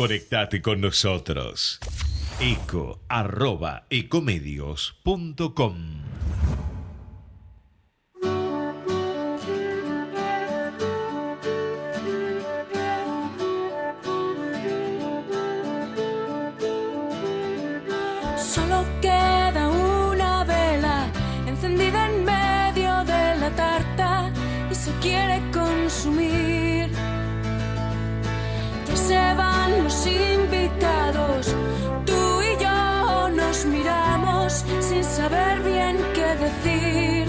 Conectate con nosotros. eco@ecomedios.com. Solo queda una vela encendida en medio de la tarta y se quiere consumir. Ya se van los invitados, tú y yo nos miramos sin saber bien qué decir.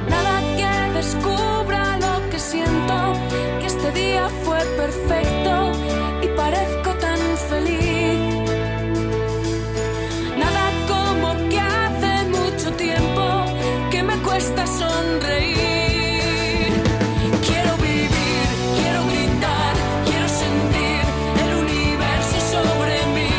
Nada que descubra lo que siento, que este día fue perfecto y parezco tan feliz. Cuesta sonreír. Quiero vivir, quiero gritar, quiero sentir el universo sobre mí.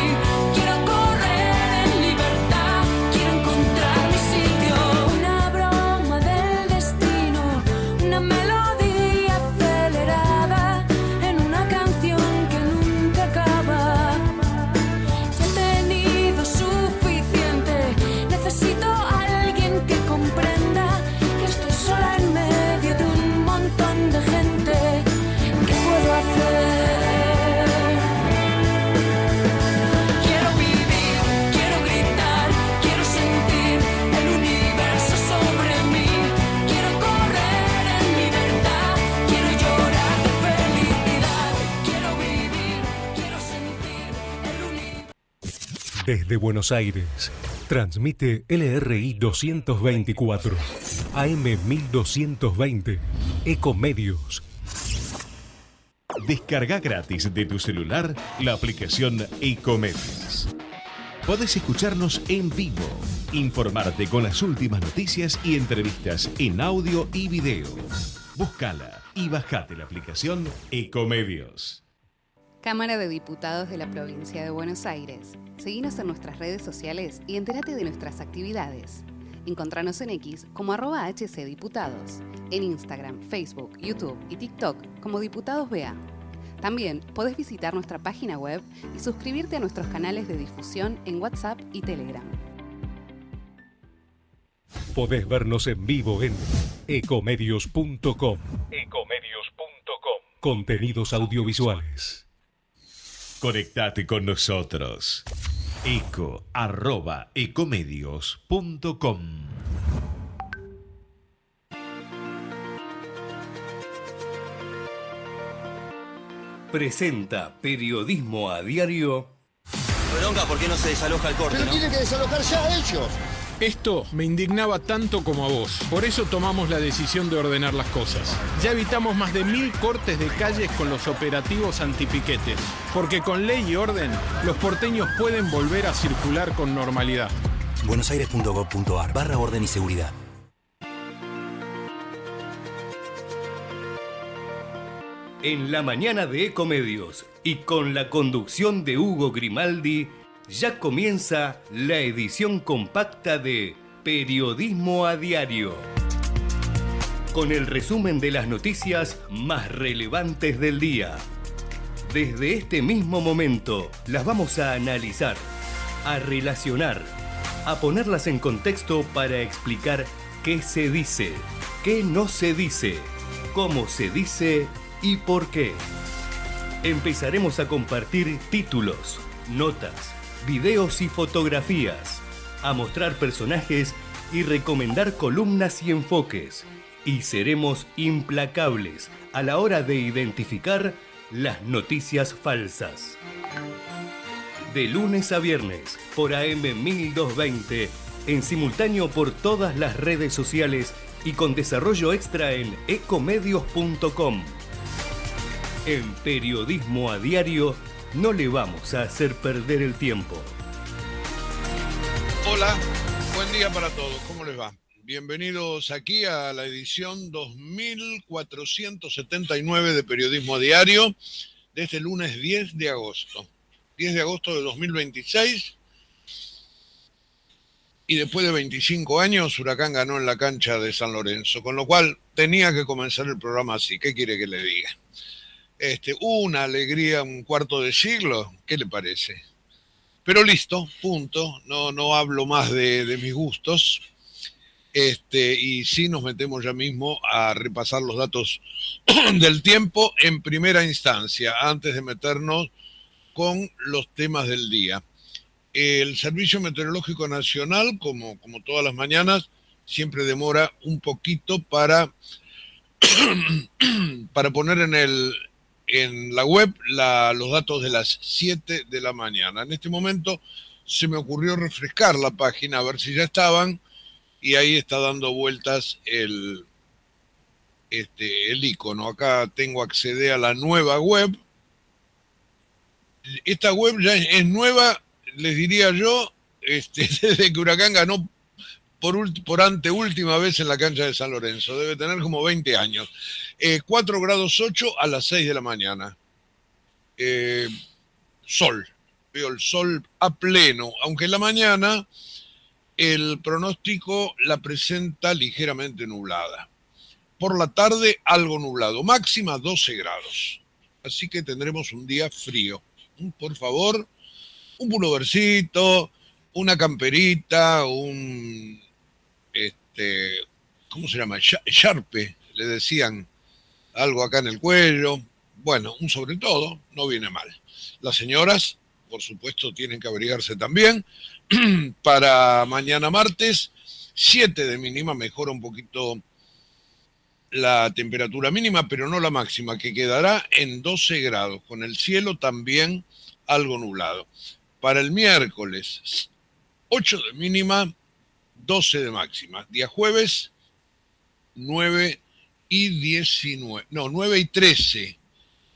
Quiero correr en libertad, quiero encontrar mi sitio. Una broma del destino, una melodía acelerada en una canción que nunca acaba. Ya he tenido suficiente, necesito alguien que comprenda sola en medio de un montón de gente. ¿Qué puedo hacer? Quiero vivir, quiero gritar, quiero sentir el universo sobre mí. Quiero correr en libertad, quiero llorar de felicidad. Quiero vivir, quiero sentir el universo. Desde Buenos Aires, transmite LRI 224, AM 1220, Ecomedios. Descarga gratis de tu celular la aplicación Ecomedios. Podés escucharnos en vivo, informarte con las últimas noticias y entrevistas en audio y video. Búscala y bajate la aplicación Ecomedios. Cámara de Diputados de la Provincia de Buenos Aires. Seguinos en nuestras redes sociales y entérate de nuestras actividades. Encontranos en X como @HCDiputados, en Instagram, Facebook, YouTube y TikTok como Diputados BA. También podés visitar nuestra página web y suscribirte a nuestros canales de difusión en WhatsApp y Telegram. Podés vernos en vivo en ecomedios.com. Contenidos audiovisuales. Conectate con nosotros. eco@ecomedios.com. Presenta Periodismo a Diario. Bronca, ¿por qué no se desaloja el corte? Pero ¿no? tienen que desalojar ya ellos. Esto me indignaba tanto como a vos. Por eso tomamos la decisión de ordenar las cosas. Ya evitamos más de 1000 cortes de calles con los operativos antipiquetes. Porque con ley y orden, los porteños pueden volver a circular con normalidad. buenosaires.gov.ar/orden y seguridad. En la mañana de Ecomedios y con la conducción de Hugo Grimaldi, ya comienza la edición compacta de Periodismo a Diario, con el resumen de las noticias más relevantes del día. Desde este mismo momento las vamos a analizar, a relacionar, a ponerlas en contexto para explicar qué se dice, qué no se dice, cómo se dice y por qué. Empezaremos a compartir títulos, notas, videos y fotografías, a mostrar personajes y recomendar columnas y enfoques. Y seremos implacables a la hora de identificar las noticias falsas. De lunes a viernes por AM 1220, en simultáneo por todas las redes sociales y con desarrollo extra en ecomedios.com. En Periodismo a Diario no le vamos a hacer perder el tiempo. Hola, buen día para todos. ¿Cómo les va? Bienvenidos aquí a la edición 2479 de Periodismo a Diario de este lunes 10 de agosto. 10 de agosto de 2026. Y después de 25 años, Huracán ganó en la cancha de San Lorenzo, con lo cual tenía que comenzar el programa así. ¿Qué quiere que le diga? Una alegría, un cuarto de siglo, ¿qué le parece? Pero listo, punto. No hablo más de mis gustos. Y sí nos metemos ya mismo a repasar los datos del tiempo en primera instancia, antes de meternos con los temas del día. El Servicio Meteorológico Nacional, como todas las mañanas, siempre demora un poquito para poner en la web los datos de las 7 de la mañana. En este momento se me ocurrió refrescar la página a ver si ya estaban, y ahí está dando vueltas el icono. Acá tengo acceder a la nueva web. Esta web ya es nueva, les diría yo, desde que Huracán ganó por anteúltima vez en la cancha de San Lorenzo. Debe tener como 20 años. 4 grados 8 a las 6 de la mañana. Sol. Veo el sol a pleno, aunque en la mañana el pronóstico la presenta ligeramente nublada. Por la tarde algo nublado. Máxima 12 grados. Así que tendremos un día frío. Por favor, un pullovercito, una camperita, ¿cómo se llama? Sharpe, le decían, algo acá en el cuello. Bueno, un sobre todo, no viene mal. Las señoras, por supuesto, tienen que abrigarse también. Para mañana martes, 7 de mínima, mejora un poquito la temperatura mínima, pero no la máxima, que quedará en 12 grados, con el cielo también algo nublado. Para el miércoles, 8 de mínima, 12 de máxima. Día jueves, 9 y 13.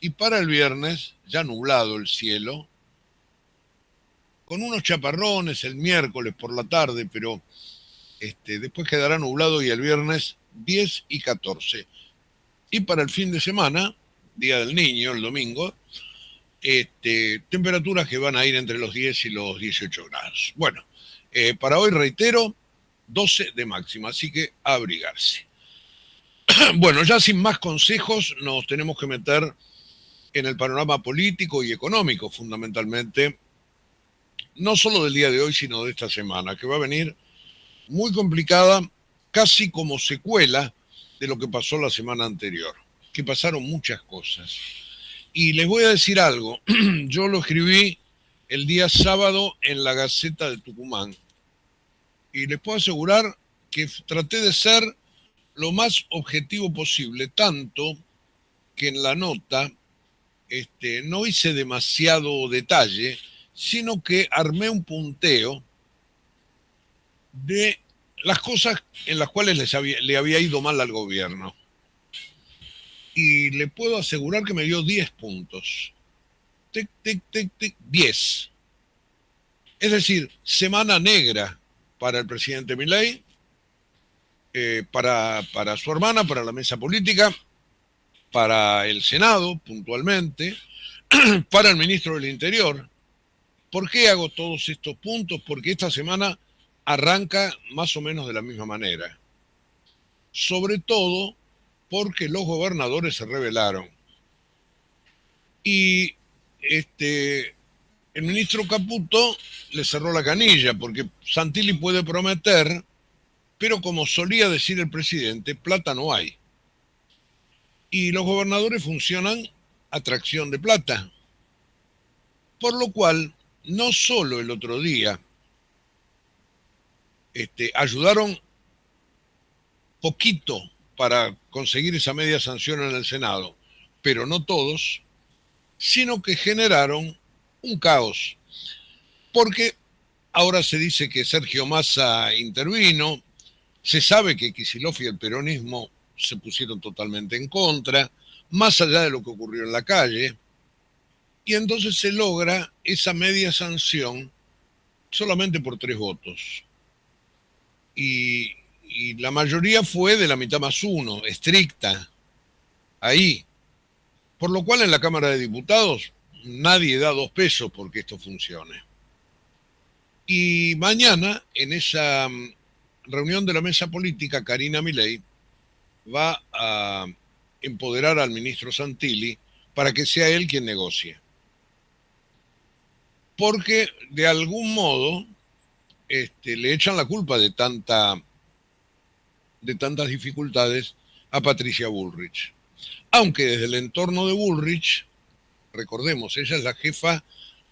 Y para el viernes, ya nublado el cielo, con unos chaparrones el miércoles por la tarde, pero después quedará nublado, y el viernes 10 y 14. Y para el fin de semana, Día del Niño, el domingo, temperaturas que van a ir entre los 10 y los 18 grados. Bueno, para hoy, reitero, 12 de máxima, así que a abrigarse. Bueno, ya sin más consejos, nos tenemos que meter en el panorama político y económico, fundamentalmente, no solo del día de hoy, sino de esta semana, que va a venir muy complicada, casi como secuela de lo que pasó la semana anterior, que pasaron muchas cosas. Y les voy a decir algo, yo lo escribí el día sábado en la Gaceta de Tucumán, y les puedo asegurar que traté de ser lo más objetivo posible, tanto que en la nota no hice demasiado detalle, sino que armé un punteo de las cosas en las cuales le había ido mal al gobierno. Y le puedo asegurar que me dio 10 puntos. Tic, tic, tic, tic, 10. Es decir, semana negra para el presidente Milei, para su hermana, para la mesa política, para el Senado, puntualmente, para el ministro del Interior. ¿Por qué hago todos estos puntos? Porque esta semana arranca más o menos de la misma manera. Sobre todo porque los gobernadores se rebelaron. Y el ministro Caputo le cerró la canilla, porque Santilli puede prometer, pero como solía decir el presidente, plata no hay. Y los gobernadores funcionan a tracción de plata. Por lo cual, no solo el otro día ayudaron poquito para conseguir esa media sanción en el Senado, pero no todos, sino que generaron un caos. Porque ahora se dice que Sergio Massa intervino, se sabe que Kicillof y el peronismo se pusieron totalmente en contra, más allá de lo que ocurrió en la calle, y entonces se logra esa media sanción solamente por 3 votos. Y la mayoría fue de la mitad más 1, estricta, ahí. Por lo cual en la Cámara de Diputados nadie da 2 pesos porque esto funcione. Y mañana, en esa reunión de la mesa política, Karina Milei va a empoderar al ministro Santilli para que sea él quien negocie. Porque de algún modo le echan la culpa de tantas dificultades a Patricia Bullrich. Aunque desde el entorno de Bullrich, recordemos, ella es la jefa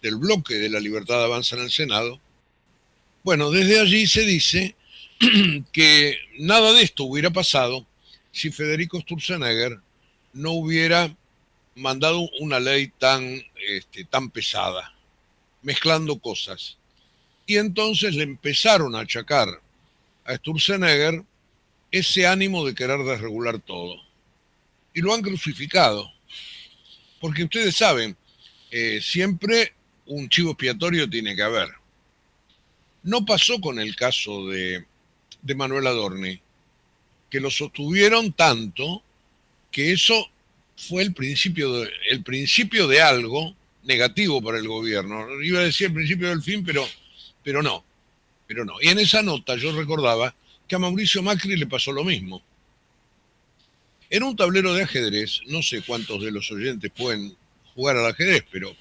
del bloque de la Libertad Avanza en el Senado, bueno, desde allí se dice que nada de esto hubiera pasado si Federico Sturzenegger no hubiera mandado una ley tan pesada, mezclando cosas. Y entonces le empezaron a achacar a Sturzenegger ese ánimo de querer desregular todo. Y lo han crucificado. Porque ustedes saben, siempre un chivo expiatorio tiene que haber. No pasó con el caso de Manuel Adorni, que lo sostuvieron tanto que eso fue el principio de algo negativo para el gobierno. Iba a decir el principio del fin, pero no. Y en esa nota yo recordaba que a Mauricio Macri le pasó lo mismo. En un tablero de ajedrez, no sé cuántos de los oyentes pueden jugar al ajedrez, pero en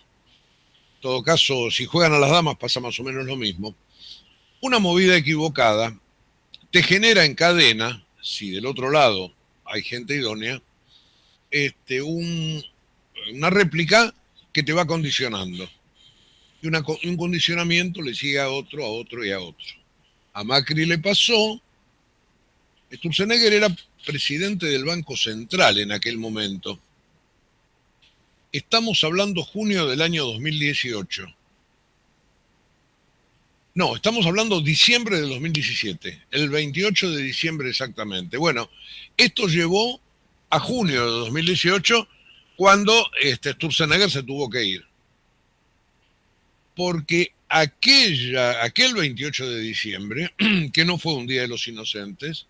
todo caso, si juegan a las damas pasa más o menos lo mismo. Una movida equivocada te genera en cadena, si del otro lado hay gente idónea, una réplica que te va condicionando. Y un condicionamiento le sigue a otro y a otro. A Macri le pasó. Sturzenegger era presidente del Banco Central en aquel momento. Estamos hablando junio del año 2018. No, estamos hablando diciembre de 2017, el 28 de diciembre exactamente. Bueno, esto llevó a junio de 2018 cuando Sturzenegger se tuvo que ir. Porque aquel 28 de diciembre, que no fue un día de los inocentes,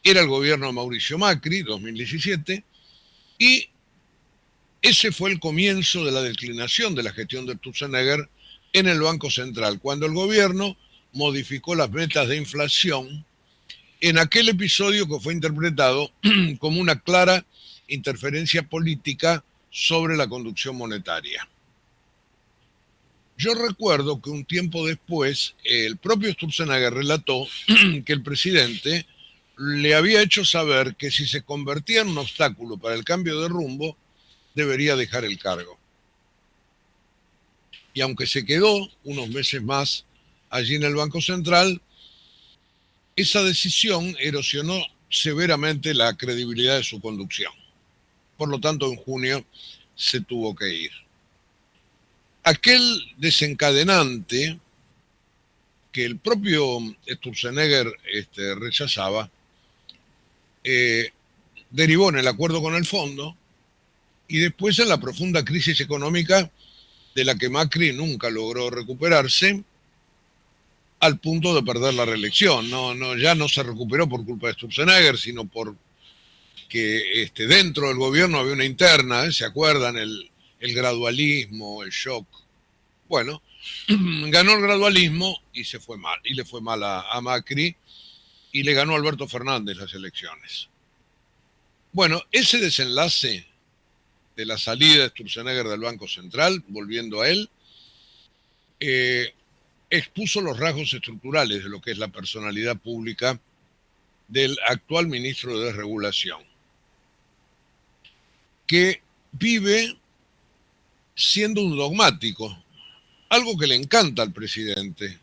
era el gobierno de Mauricio Macri, 2017, y ese fue el comienzo de la declinación de la gestión de Sturzenegger en el Banco Central, cuando el gobierno modificó las metas de inflación en aquel episodio que fue interpretado como una clara interferencia política sobre la conducción monetaria. Yo recuerdo que un tiempo después el propio Sturzenegger relató que el presidente le había hecho saber que si se convertía en un obstáculo para el cambio de rumbo, debería dejar el cargo. Y aunque se quedó unos meses más allí en el Banco Central, esa decisión erosionó severamente la credibilidad de su conducción. Por lo tanto, en junio se tuvo que ir. Aquel desencadenante que el propio Sturzenegger rechazaba, derivó en el acuerdo con el fondo y después en la profunda crisis económica de la que Macri nunca logró recuperarse, al punto de perder la reelección. Ya no se recuperó por culpa de Sturzenegger, sino por que dentro del gobierno había una interna, ¿se acuerdan? El gradualismo, el shock. Bueno, ganó el gradualismo y se fue mal, y le fue mal a Macri, y le ganó Alberto Fernández las elecciones. Bueno, ese desenlace de la salida de Sturzenegger del Banco Central, volviendo a él, expuso los rasgos estructurales de lo que es la personalidad pública del actual ministro de Desregulación, que vive siendo un dogmático, algo que le encanta al presidente.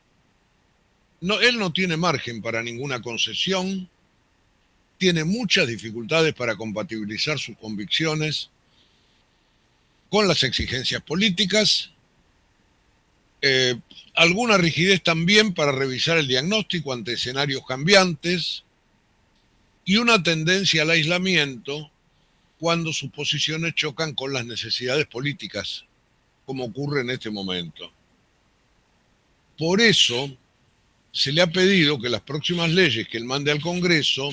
Él no tiene margen para ninguna concesión, tiene muchas dificultades para compatibilizar sus convicciones con las exigencias políticas, alguna rigidez también para revisar el diagnóstico ante escenarios cambiantes y una tendencia al aislamiento cuando sus posiciones chocan con las necesidades políticas, como ocurre en este momento. Por eso se le ha pedido que las próximas leyes que él mande al Congreso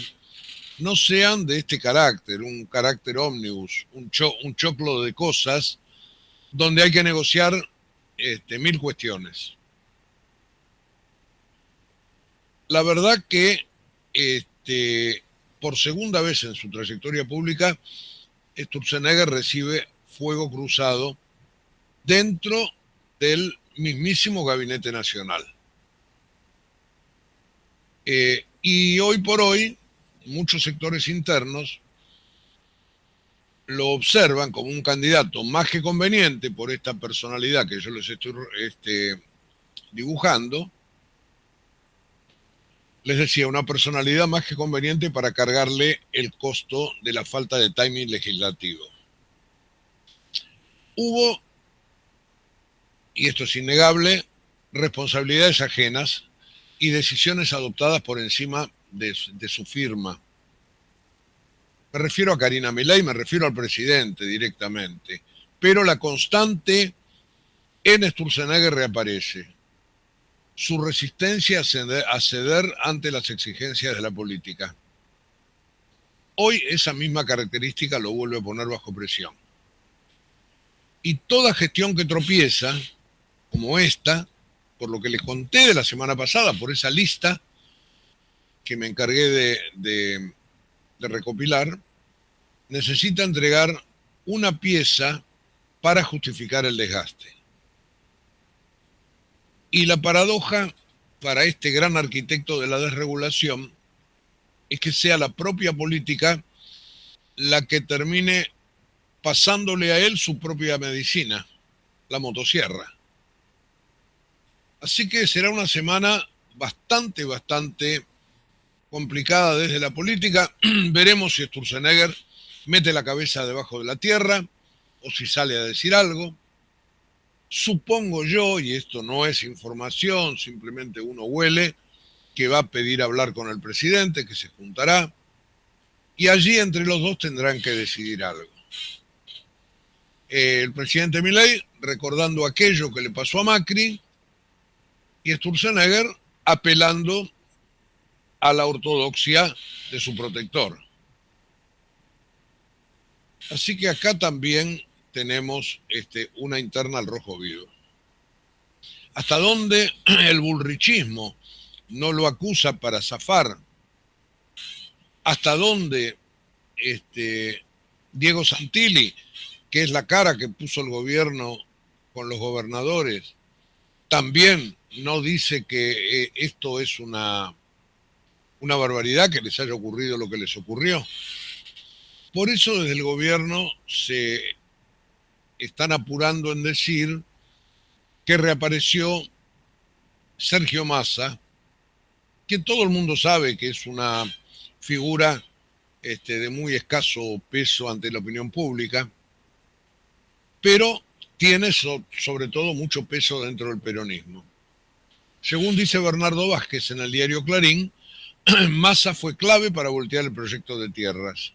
no sean de este carácter, un carácter ómnibus, un choclo de cosas donde hay que negociar 1000 cuestiones. La verdad que por segunda vez en su trayectoria pública, Sturzenegger recibe fuego cruzado dentro del mismísimo Gabinete Nacional. Y hoy por hoy, muchos sectores internos lo observan como un candidato más que conveniente por esta personalidad que yo les estoy dibujando. Les decía, una personalidad más que conveniente para cargarle el costo de la falta de timing legislativo. Hubo, y esto es innegable, responsabilidades ajenas y decisiones adoptadas por encima de su firma. Me refiero a Karina Milei, me refiero al presidente directamente. Pero la constante en Sturzenegger reaparece. Su resistencia a ceder ante las exigencias de la política. Hoy esa misma característica lo vuelve a poner bajo presión. Y toda gestión que tropieza, como esta, por lo que les conté de la semana pasada, por esa lista que me encargué de recopilar, necesita entregar una pieza para justificar el desgaste. Y la paradoja para este gran arquitecto de la desregulación es que sea la propia política la que termine pasándole a él su propia medicina, la motosierra. Así que será una semana bastante complicada desde la política. Veremos si Sturzenegger mete la cabeza debajo de la tierra o si sale a decir algo. Supongo yo, y esto no es información, simplemente uno huele, que va a pedir hablar con el presidente, que se juntará, y allí entre los dos tendrán que decidir algo. El presidente Milei recordando aquello que le pasó a Macri, y Sturzenegger apelando a la ortodoxia de su protector. Así que acá también tenemos una interna al rojo vivo. ¿Hasta dónde el bullrichismo no lo acusa para zafar? ¿Hasta dónde Diego Santilli, que es la cara que puso el gobierno con los gobernadores, también no dice que esto es una barbaridad, que les haya ocurrido lo que les ocurrió? Por eso desde el gobierno se están apurando en decir que reapareció Sergio Massa, que todo el mundo sabe que es una figura de muy escaso peso ante la opinión pública, pero tiene sobre todo mucho peso dentro del peronismo. Según dice Bernardo Vázquez en el diario Clarín, Massa fue clave para voltear el proyecto de tierras.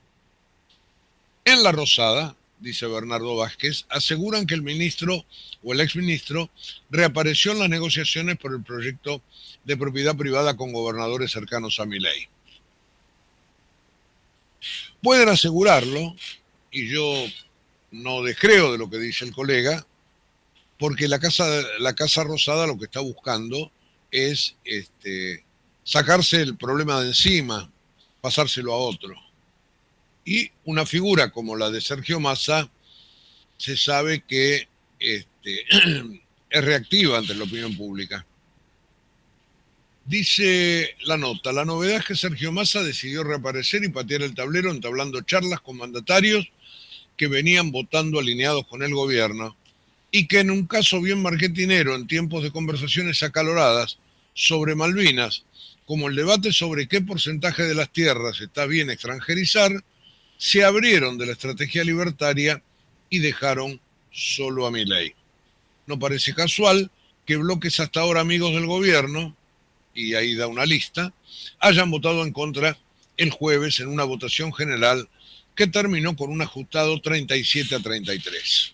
En La Rosada, dice Bernardo Vázquez, aseguran que el ministro o el exministro reapareció en las negociaciones por el proyecto de propiedad privada con gobernadores cercanos a Milei. Pueden asegurarlo, y yo no descreo de lo que dice el colega, porque la Casa Rosada lo que está buscando es sacarse el problema de encima, pasárselo a otro. Y una figura como la de Sergio Massa se sabe que es reactiva ante la opinión pública. Dice la nota, la novedad es que Sergio Massa decidió reaparecer y patear el tablero entablando charlas con mandatarios que venían votando alineados con el gobierno y que en un caso bien marketinero, en tiempos de conversaciones acaloradas sobre Malvinas, como el debate sobre qué porcentaje de las tierras está bien extranjerizar, se abrieron de la estrategia libertaria y dejaron solo a Milei. No parece casual que bloques hasta ahora amigos del gobierno, y ahí da una lista, hayan votado en contra el jueves en una votación general que terminó con un ajustado 37-33.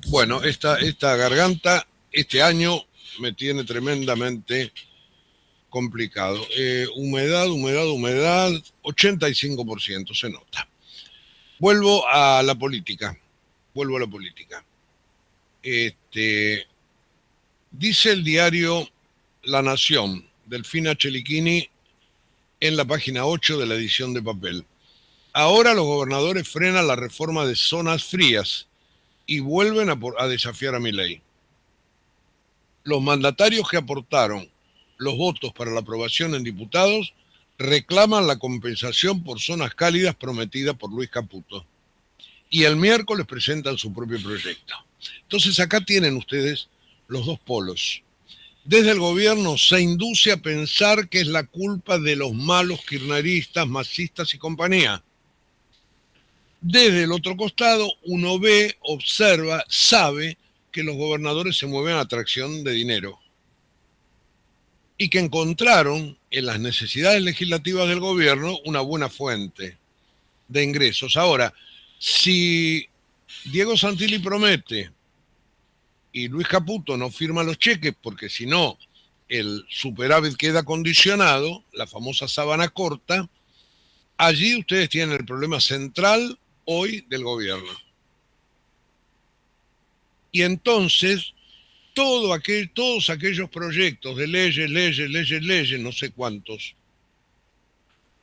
Bueno, esta garganta este año me tiene tremendamente complicado. Humedad, 85% se nota. Vuelvo a la política. Dice el diario La Nación, Delfina Chelichini, en la página 8 de la edición de papel. Ahora los gobernadores frenan la reforma de zonas frías y vuelven a desafiar a Milei. Los mandatarios que aportaron los votos para la aprobación en diputados reclaman la compensación por zonas cálidas prometida por Luis Caputo. Y el miércoles presentan su propio proyecto. Entonces acá tienen ustedes los dos polos. Desde el gobierno se induce a pensar que es la culpa de los malos kirchneristas, masistas y compañía. Desde el otro costado uno ve, observa, sabe que los gobernadores se mueven a atracción de dinero y que encontraron en las necesidades legislativas del gobierno una buena fuente de ingresos. Ahora, si Diego Santilli promete y Luis Caputo no firma los cheques, porque si no el superávit queda condicionado, la famosa sábana corta, allí ustedes tienen el problema central hoy del gobierno. Y entonces todos aquellos proyectos de leyes, no sé cuántos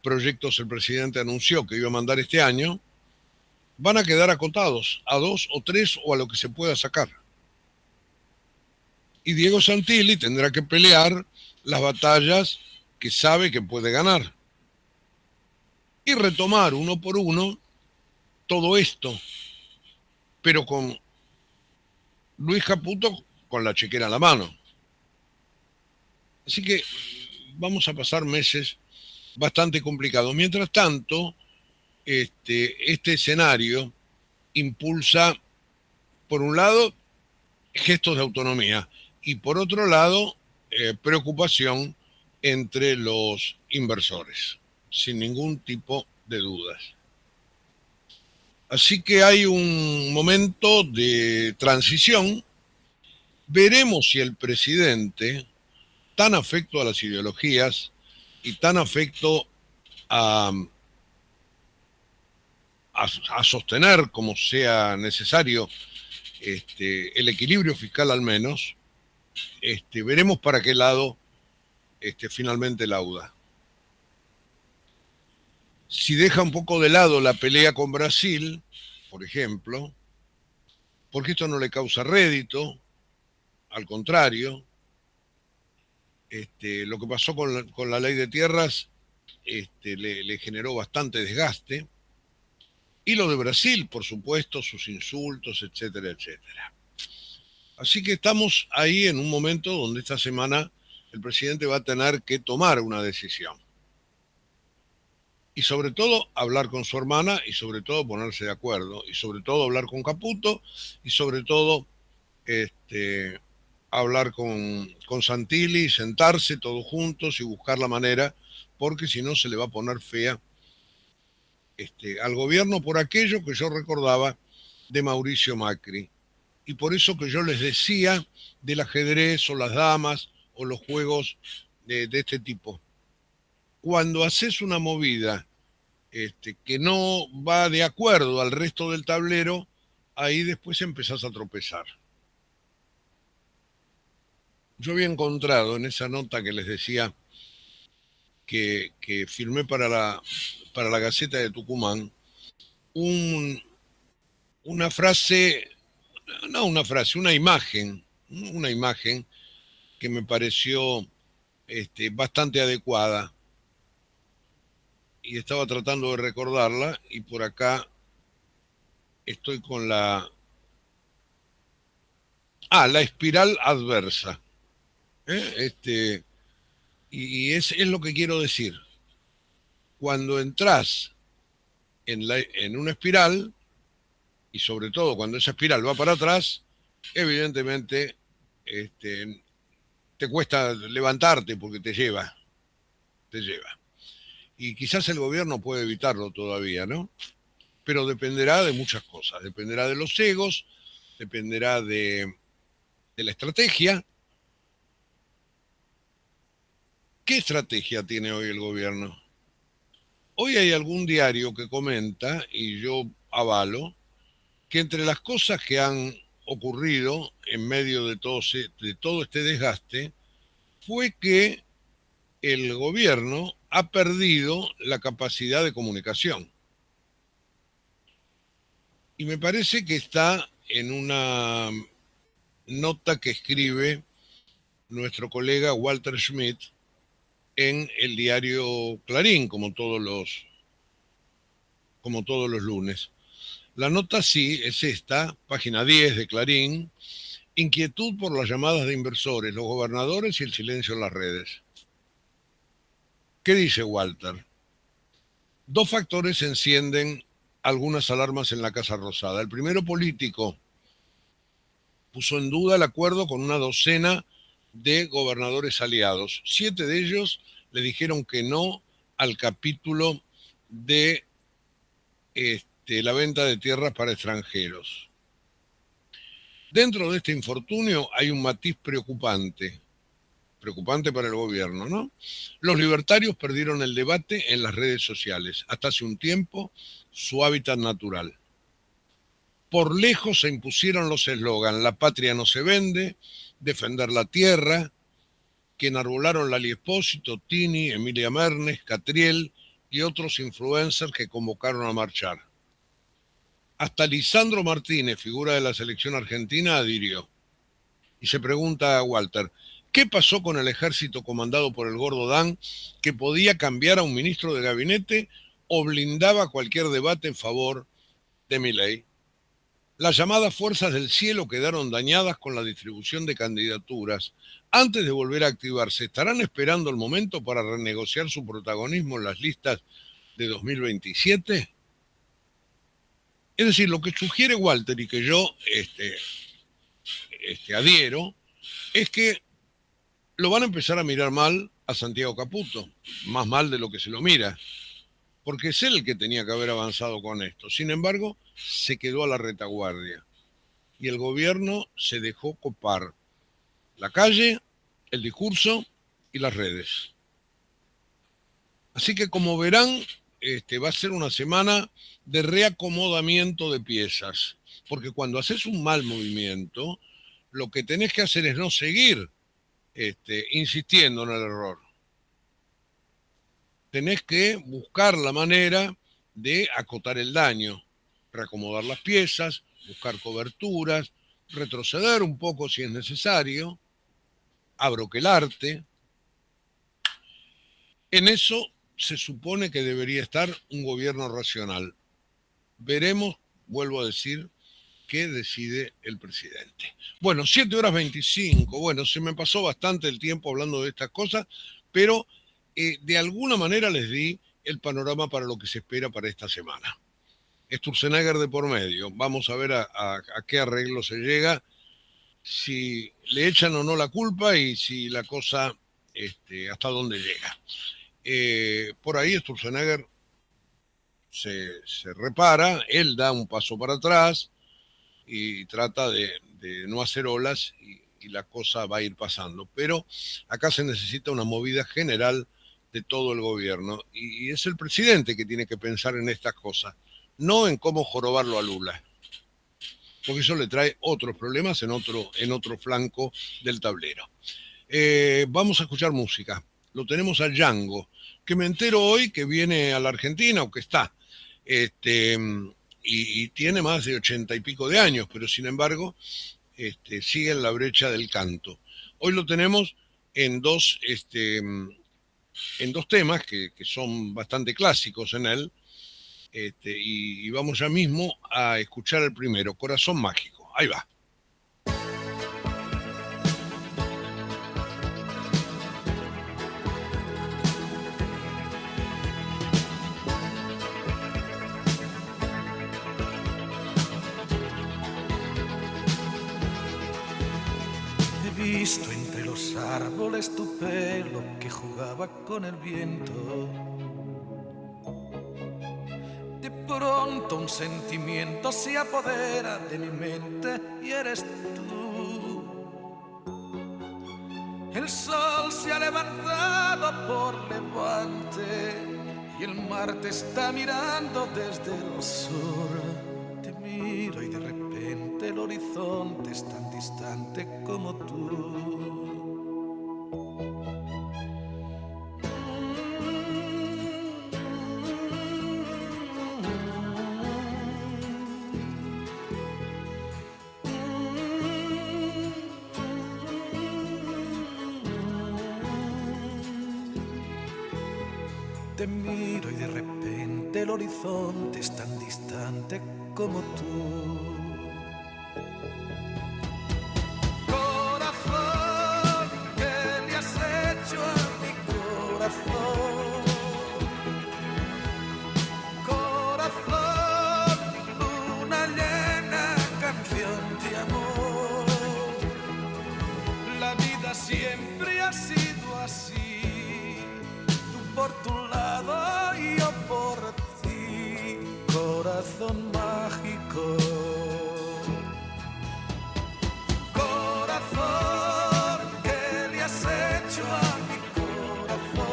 proyectos el presidente anunció que iba a mandar este año, van a quedar acotados a 2 o 3 o a lo que se pueda sacar. Y Diego Santilli tendrá que pelear las batallas que sabe que puede ganar. Y retomar uno por uno todo esto, pero con Luis Caputo con la chequera en la mano. Así que vamos a pasar meses bastante complicados. Mientras tanto, este escenario impulsa, por un lado, gestos de autonomía y por otro lado, preocupación entre los inversores, sin ningún tipo de dudas. Así que hay un momento de transición. Veremos si el presidente, tan afecto a las ideologías y tan afecto a sostener como sea necesario el equilibrio fiscal al menos, veremos para qué lado finalmente lauda. Si deja un poco de lado la pelea con Brasil, por ejemplo, porque esto no le causa rédito, al contrario, lo que pasó con la ley de tierras le generó bastante desgaste, y lo de Brasil, por supuesto, sus insultos, etcétera, etcétera. Así que estamos ahí en un momento donde esta semana el presidente va a tener que tomar una decisión. Y sobre todo hablar con su hermana, y sobre todo ponerse de acuerdo, y sobre todo hablar con Caputo, y sobre todo hablar con Santilli, sentarse todos juntos y buscar la manera, porque si no se le va a poner fea al gobierno por aquello que yo recordaba de Mauricio Macri. Y por eso que yo les decía del ajedrez o las damas o los juegos de este tipo. Cuando haces una movida que no va de acuerdo al resto del tablero, ahí después empezás a tropezar. Yo había encontrado en esa nota que les decía que firmé para la Gaceta de Tucumán una imagen que me pareció bastante adecuada. Y estaba tratando de recordarla, y por acá estoy con la espiral adversa. Y es lo que quiero decir. Cuando entras en una espiral, y sobre todo cuando esa espiral va para atrás, evidentemente te cuesta levantarte porque te lleva. Y quizás el gobierno puede evitarlo todavía, ¿no? Pero dependerá de muchas cosas. Dependerá de los egos, dependerá de la estrategia. ¿Qué estrategia tiene hoy el gobierno? Hoy hay algún diario que comenta, y yo avalo, que entre las cosas que han ocurrido en medio de todo este desgaste, fue que el gobierno ha perdido la capacidad de comunicación. Y me parece que está en una nota que escribe nuestro colega Walter Schmidt en el diario Clarín, como todos los lunes. La nota sí es esta, página 10 de Clarín: inquietud por las llamadas de inversores, los gobernadores y el silencio en las redes. ¿Qué dice Walter? Dos factores encienden algunas alarmas en la Casa Rosada. El primero, político. Puso en duda el acuerdo con una docena de gobernadores aliados. 7 de ellos le dijeron que no al capítulo de la venta de tierras para extranjeros. Dentro de este infortunio hay un matiz preocupante para el gobierno, ¿no? Los libertarios perdieron el debate en las redes sociales, hasta hace un tiempo su hábitat natural. Por lejos se impusieron los eslogans: la patria no se vende, defender la tierra, que enarbolaron Lali Espósito, Tini, Emilia Mernes, Catriel y otros influencers que convocaron a marchar. Hasta Lisandro Martínez, figura de la selección argentina, adhirió. Y se pregunta a Walter: ¿qué pasó con el ejército comandado por el Gordo Dan, que podía cambiar a un ministro de gabinete o blindaba cualquier debate en favor de Milei? Las llamadas fuerzas del cielo quedaron dañadas con la distribución de candidaturas. Antes de volver a activarse, ¿estarán esperando el momento para renegociar su protagonismo en las listas de 2027? Es decir, lo que sugiere Walter y que yo adhiero es que lo van a empezar a mirar mal a Santiago Caputo, más mal de lo que se lo mira, porque es él el que tenía que haber avanzado con esto. Sin embargo, se quedó a la retaguardia y el gobierno se dejó copar la calle, el discurso y las redes. Así que, como verán, va a ser una semana de reacomodamiento de piezas, porque cuando haces un mal movimiento, lo que tenés que hacer es no seguir insistiendo en el error. Tenés que buscar la manera de acotar el daño, reacomodar las piezas, buscar coberturas, retroceder un poco si es necesario, abroquelarte. En eso se supone que debería estar un gobierno racional. Veremos, vuelvo a decir, qué decide el presidente. Bueno, 7:25. Bueno, se me pasó bastante el tiempo hablando de estas cosas, pero de alguna manera les di el panorama para lo que se espera para esta semana. Sturzenegger de por medio. Vamos a ver a qué arreglo se llega, si le echan o no la culpa y si la cosa hasta dónde llega. Por ahí Sturzenegger se repara, él da un paso para atrás y trata de no hacer olas y la cosa va a ir pasando. Pero acá se necesita una movida general de todo el gobierno y es el presidente que tiene que pensar en estas cosas, no en cómo jorobarlo a Lula, porque eso le trae otros problemas en otro flanco del tablero. Vamos a escuchar música. Lo tenemos a Django, que me entero hoy que viene a la Argentina, o que está, y tiene más de 80 y pico de años, pero sin embargo sigue en la brecha del canto. Hoy lo tenemos en dos temas que son bastante clásicos en él, y vamos ya mismo a escuchar el primero, Corazón Mágico. Ahí va. He visto entre los árboles tu pelo que jugaba con el viento. De pronto un sentimiento se apodera de mi mente y eres tú. El sol se ha levantado por levante y el mar te está mirando desde el sur. Te miro y de repente el horizonte es tan distante como tú. Te miro y de repente el horizonte es tan distante como tú. Corazón, ¿qué le has hecho a mi corazón? Corazón, luna llena, canción de amor. La vida siempre ha sido así, tú por tu lado y yo por ti, corazón mágico. Corazón, ¿qué le has hecho a mi corazón?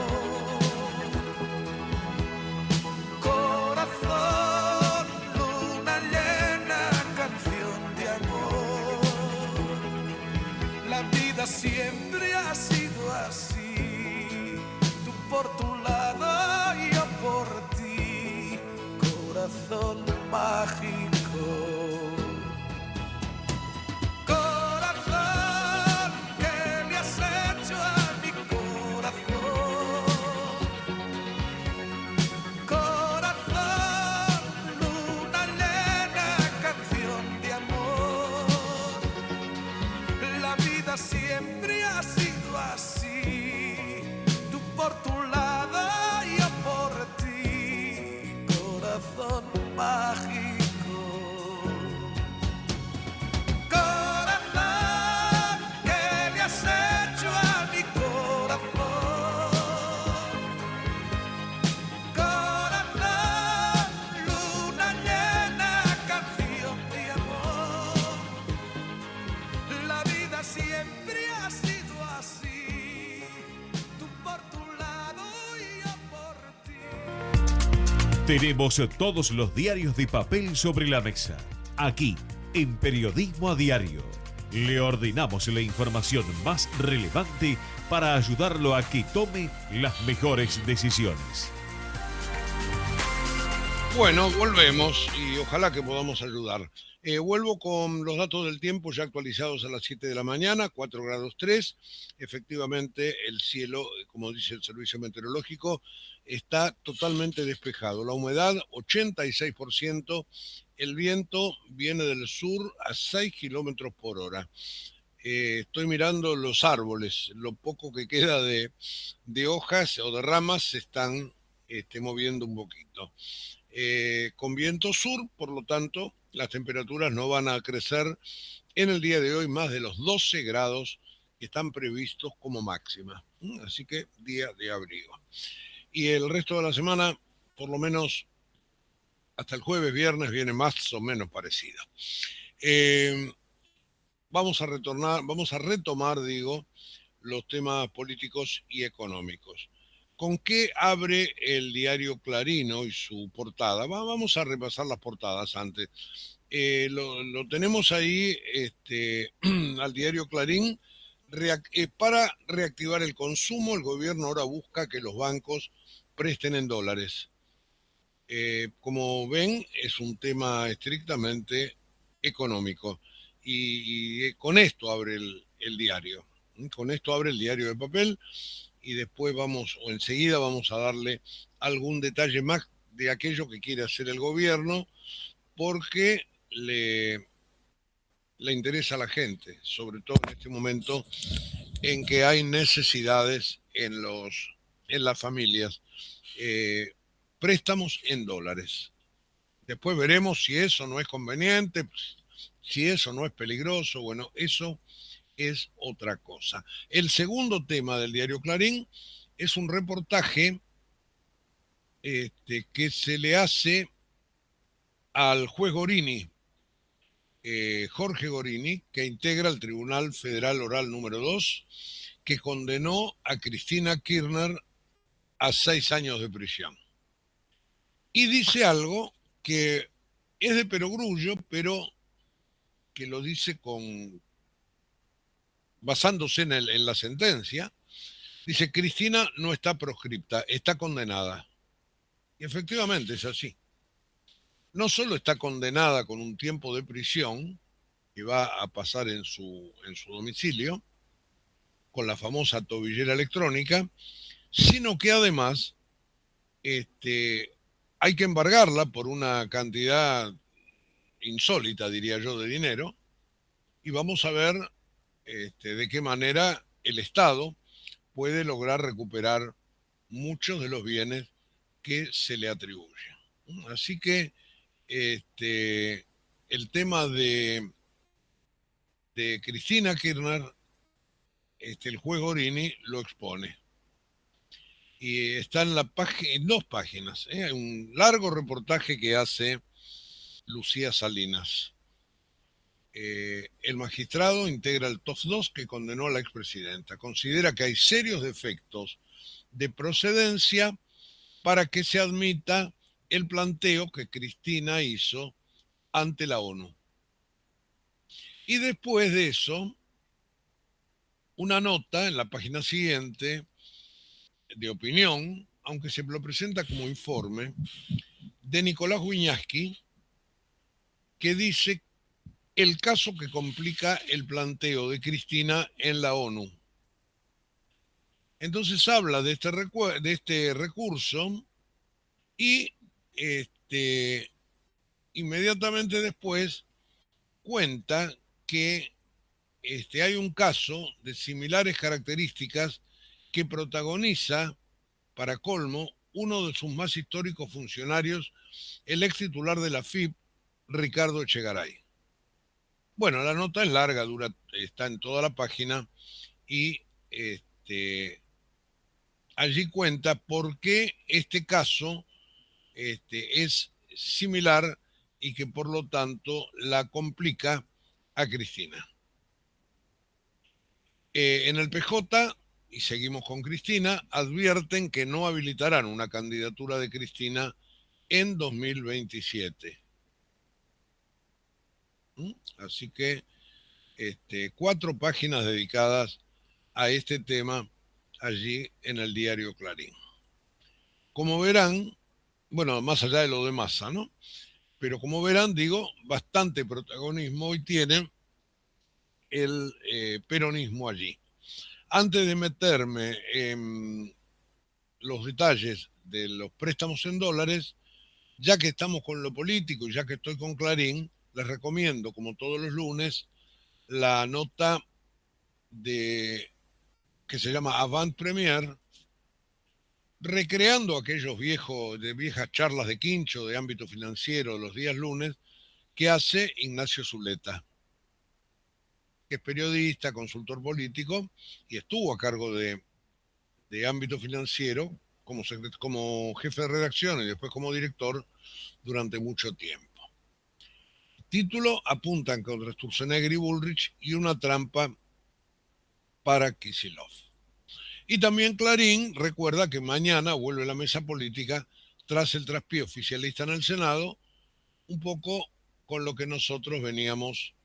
Corazón, luna llena, canción de amor. La vida siempre ha sido así, tú por tu lado y yo por ti, corazón mágico. Corazón, ¿qué le has hecho a mi corazón? Corazón, luna llena, canción de amor. La vida siempre ha sido así, tú por tu lado y yo por ti, corazón mágico. Corazón, ¿qué le has hecho a mi corazón? Corazón, luna llena, canción de amor. La vida siempre ha sido así, tú por tu lado y yo por ti. Tenemos todos los diarios de papel sobre la mesa. Aquí, en Periodismo a Diario, le ordenamos la información más relevante para ayudarlo a que tome las mejores decisiones. Bueno, volvemos y ojalá que podamos ayudar. Vuelvo con los datos del tiempo ya actualizados a las 7 de la mañana, 4 grados 3. Efectivamente, el cielo, como dice el servicio meteorológico, está totalmente despejado. La humedad, 86%. El viento viene del sur a 6 kilómetros por hora. Estoy mirando los árboles. Lo poco que queda de hojas o de ramas se están moviendo un poquito. Con viento sur, por lo tanto, las temperaturas no van a crecer en el día de hoy más de los 12 grados que están previstos como máxima. Así que día de abrigo. Y el resto de la semana, por lo menos hasta el jueves, viernes, viene más o menos parecida. Vamos a retomar, los temas políticos y económicos. ¿Con qué abre el diario Clarín hoy su portada? Vamos a repasar las portadas antes. Lo tenemos ahí, al diario Clarín. Para reactivar el consumo, el gobierno ahora busca que los bancos presten en dólares. Como ven, es un tema estrictamente económico. Y con esto abre el diario. Con esto abre el diario de papel. Y después enseguida vamos a darle algún detalle más de aquello que quiere hacer el gobierno, porque le interesa a la gente, sobre todo en este momento en que hay necesidades en las familias. Préstamos en dólares. Después veremos si eso no es conveniente, si eso no es peligroso. Bueno, eso es otra cosa. El segundo tema del diario Clarín es un reportaje que se le hace al juez Gorini, Jorge Gorini, que integra el Tribunal Federal Oral número 2, que condenó a Cristina Kirchner a 6 años de prisión. Y dice algo que es de perogrullo, pero que lo dice basándose en la sentencia. Dice: Cristina no está proscripta, está condenada. Y efectivamente es así. No solo está condenada con un tiempo de prisión que va a pasar en su domicilio, con la famosa tobillera electrónica, sino que además hay que embargarla por una cantidad insólita, diría yo, de dinero, y vamos a ver de qué manera el Estado puede lograr recuperar muchos de los bienes que se le atribuyen. Así que el tema de Cristina Kirchner, el juez Gorini lo expone. Y está en en 2 páginas. Hay un largo reportaje que hace Lucía Salinas. El magistrado integra el TOF 2 que condenó a la expresidenta. Considera que hay serios defectos de procedencia para que se admita el planteo que Cristina hizo ante la ONU. Y después de eso, una nota en la página siguiente de opinión, aunque se lo presenta como informe, de Nicolás Wiñaski, que dice el caso que complica el planteo de Cristina en la ONU. Entonces habla de este recurso y inmediatamente después cuenta que hay un caso de similares características que protagoniza, para colmo, uno de sus más históricos funcionarios, el ex titular de la FIP, Ricardo Echegaray. Bueno, la nota es larga, está en toda la página y allí cuenta por qué este caso es similar y que por lo tanto la complica a Cristina. En el PJ, y seguimos con Cristina, advierten que no habilitarán una candidatura de Cristina en 2027. Así que 4 páginas dedicadas a este tema allí en el diario Clarín. Como verán, bueno, más allá de lo de Massa, ¿no? Pero como verán, digo, bastante protagonismo hoy tiene el peronismo allí. Antes de meterme en los detalles de los préstamos en dólares, ya que estamos con lo político y ya que estoy con Clarín, les recomiendo, como todos los lunes, la nota que se llama Avant Premier, recreando aquellos viejas charlas de quincho de ámbito financiero los días lunes que hace Ignacio Zuleta, que es periodista, consultor político y estuvo a cargo de ámbito financiero como jefe de redacción y después como director durante mucho tiempo. Título: apuntan contra Sturzenegger y Bullrich y una trampa para Kicillof. Y también Clarín recuerda que mañana vuelve la mesa política tras el traspié oficialista en el Senado, un poco con lo que nosotros veníamos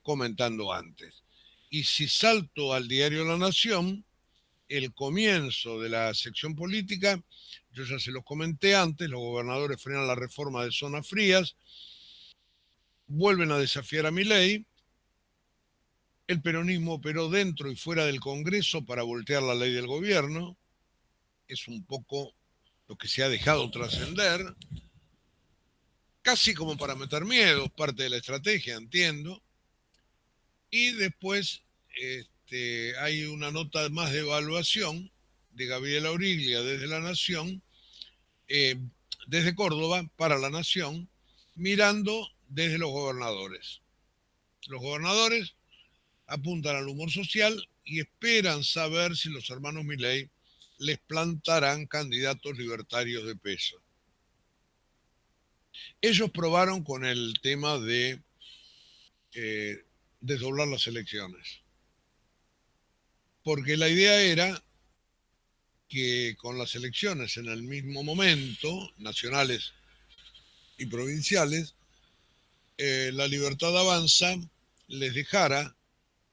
comentando antes. Y si salto al diario La Nación, el comienzo de la sección política, yo ya se los comenté antes, los gobernadores frenan la reforma de zonas frías, vuelven a desafiar a Milei, el peronismo operó dentro y fuera del Congreso para voltear la ley del gobierno, es un poco lo que se ha dejado trascender, casi como para meter miedo, parte de la estrategia, entiendo. Y después hay una nota más de evaluación de Gabriela Origlia desde La Nación, desde Córdoba para La Nación, mirando desde los gobernadores. Los gobernadores apuntan al humor social y esperan saber si los hermanos Milei les plantarán candidatos libertarios de peso. Ellos probaron con el tema de desdoblar las elecciones, porque la idea era que con las elecciones en el mismo momento, nacionales y provinciales, la Libertad Avanza les dejara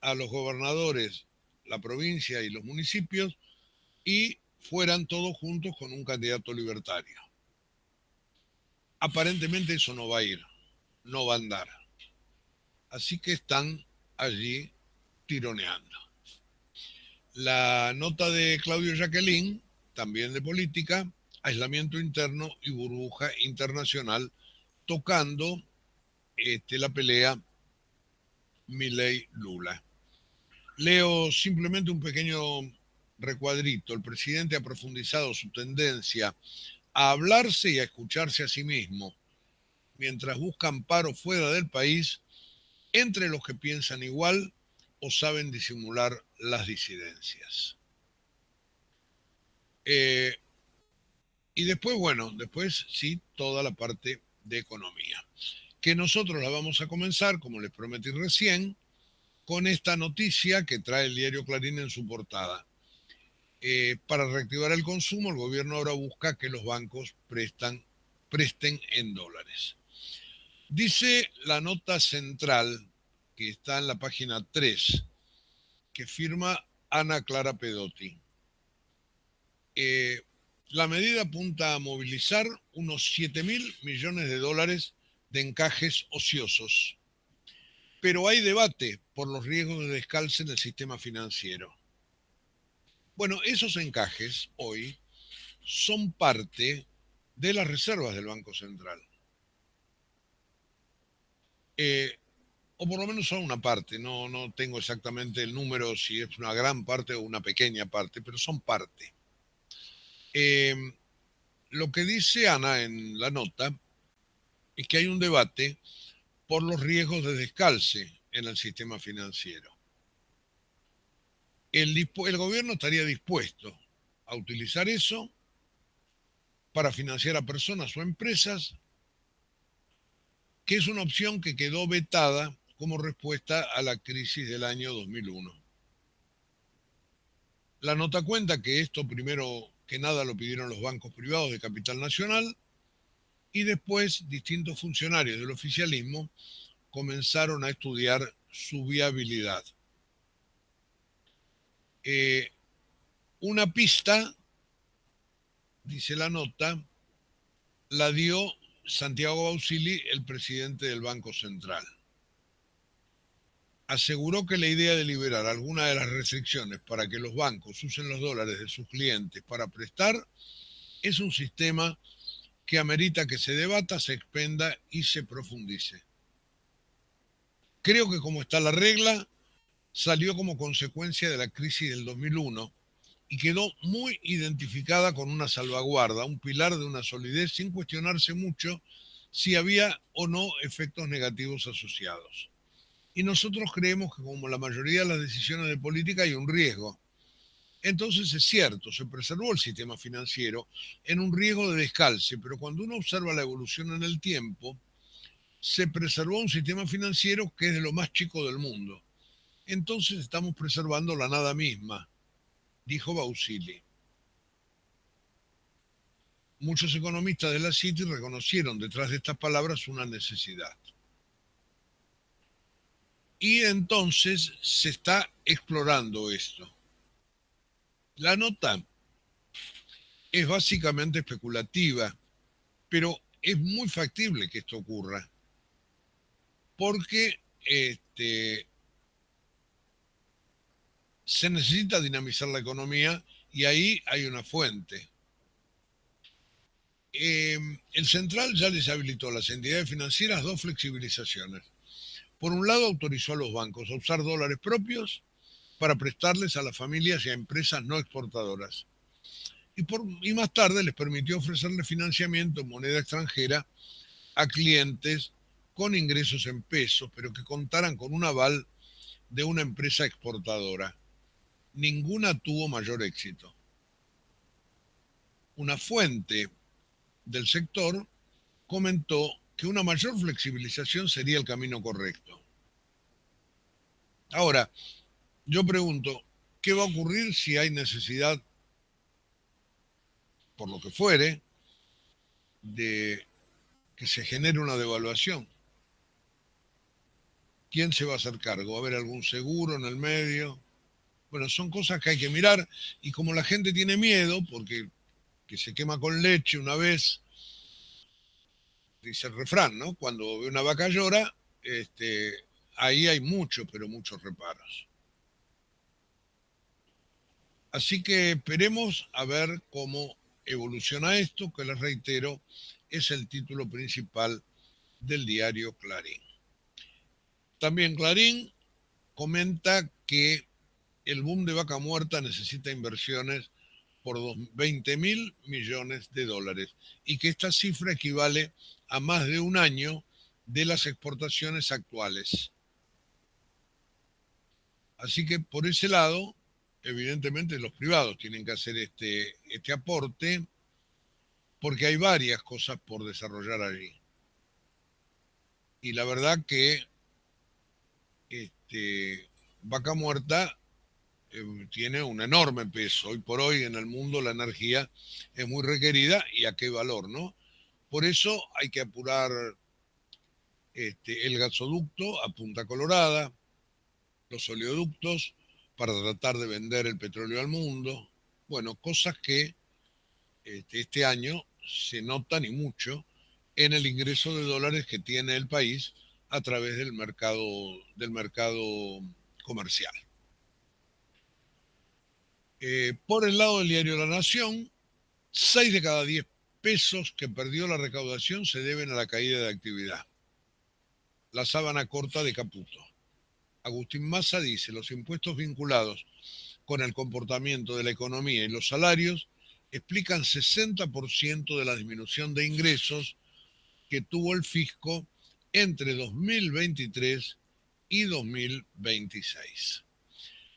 a los gobernadores la provincia y los municipios y fueran todos juntos con un candidato libertario. Aparentemente eso no va a ir, no va a andar. Así que están allí tironeando. La nota de Claudio Jacqueline, también de política, aislamiento interno y burbuja internacional, tocando la pelea Milei-Lula. Leo simplemente un pequeño recuadrito. El presidente ha profundizado su tendencia a hablarse y a escucharse a sí mismo, mientras busca amparo fuera del país entre los que piensan igual o saben disimular las disidencias. Y después, bueno, después sí, toda la parte de economía, que nosotros la vamos a comenzar, como les prometí recién, con esta noticia que trae el diario Clarín en su portada. Para reactivar el consumo, el gobierno ahora busca que los bancos presten en dólares. Dice la nota central, que está en la página 3, que firma Ana Clara Pedotti. La medida apunta a movilizar unos 7.000 millones de dólares de encajes ociosos. Pero hay debate por los riesgos de descalce en el sistema financiero. Bueno, esos encajes hoy son parte de las reservas del Banco Central. O por lo menos son una parte, no tengo exactamente el número, si es una gran parte o una pequeña parte, pero son parte. Lo que dice Ana en la nota es que hay un debate por los riesgos de descalce en el sistema financiero. El gobierno estaría dispuesto a utilizar eso para financiar a personas o empresas, que es una opción que quedó vetada como respuesta a la crisis del año 2001. La nota cuenta que esto primero que nada lo pidieron los bancos privados de capital nacional y después distintos funcionarios del oficialismo comenzaron a estudiar su viabilidad. Una pista, dice la nota, la dio Santiago Bausili, el presidente del Banco Central. Aseguró que la idea de liberar alguna de las restricciones para que los bancos usen los dólares de sus clientes para prestar es un sistema que amerita que se debata, se expenda y se profundice. Creo que como está la regla, salió como consecuencia de la crisis del 2001 y quedó muy identificada con una salvaguarda, un pilar de una solidez sin cuestionarse mucho si había o no efectos negativos asociados. Y nosotros creemos que como la mayoría de las decisiones de política hay un riesgo. Entonces es cierto, se preservó el sistema financiero en un riesgo de descalce, pero cuando uno observa la evolución en el tiempo, se preservó un sistema financiero que es de lo más chico del mundo. Entonces estamos preservando la nada misma, dijo Bausili. Muchos economistas de la City reconocieron detrás de estas palabras una necesidad. Y entonces se está explorando esto. La nota es básicamente especulativa, pero es muy factible que esto ocurra, porque se necesita dinamizar la economía y ahí hay una fuente. El Central ya les habilitó a las entidades financieras 2 flexibilizaciones. Por un lado, autorizó a los bancos a usar dólares propios para prestarles a las familias y a empresas no exportadoras. Y más tarde les permitió ofrecerle financiamiento en moneda extranjera a clientes con ingresos en pesos, pero que contaran con un aval de una empresa exportadora. Ninguna tuvo mayor éxito. Una fuente del sector comentó que una mayor flexibilización sería el camino correcto. Ahora, yo pregunto, ¿qué va a ocurrir si hay necesidad, por lo que fuere, de que se genere una devaluación? ¿Quién se va a hacer cargo? ¿Va a haber algún seguro en el medio? Bueno, son cosas que hay que mirar y como la gente tiene miedo, porque que se quema con leche una vez, dice el refrán, ¿no? Cuando ve una vaca llora, ahí hay muchos, pero muchos reparos. Así que esperemos a ver cómo evoluciona esto? Que les reitero, es el título principal del diario Clarín. También Clarín comenta que el boom de Vaca Muerta necesita inversiones por 20.000 millones de dólares y que esta cifra equivale a más de un año de las exportaciones actuales. Así que por ese lado, evidentemente los privados tienen que hacer este aporte porque hay varias cosas por desarrollar allí. Y la verdad que Vaca Muerta tiene un enorme peso. Hoy por hoy en el mundo la energía es muy requerida y a qué valor, ¿no? Por eso hay que apurar el gasoducto a Punta Colorada, los oleoductos para tratar de vender el petróleo al mundo. Bueno, cosas que este año se notan y mucho en el ingreso de dólares que tiene el país a través del mercado comercial. Por el lado del diario La Nación, 6 de cada 10 pesos que perdió la recaudación se deben a la caída de actividad. La sábana corta de Caputo. Agustín Massa dice, los impuestos vinculados con el comportamiento de la economía y los salarios explican 60% de la disminución de ingresos que tuvo el fisco entre 2023 y 2026.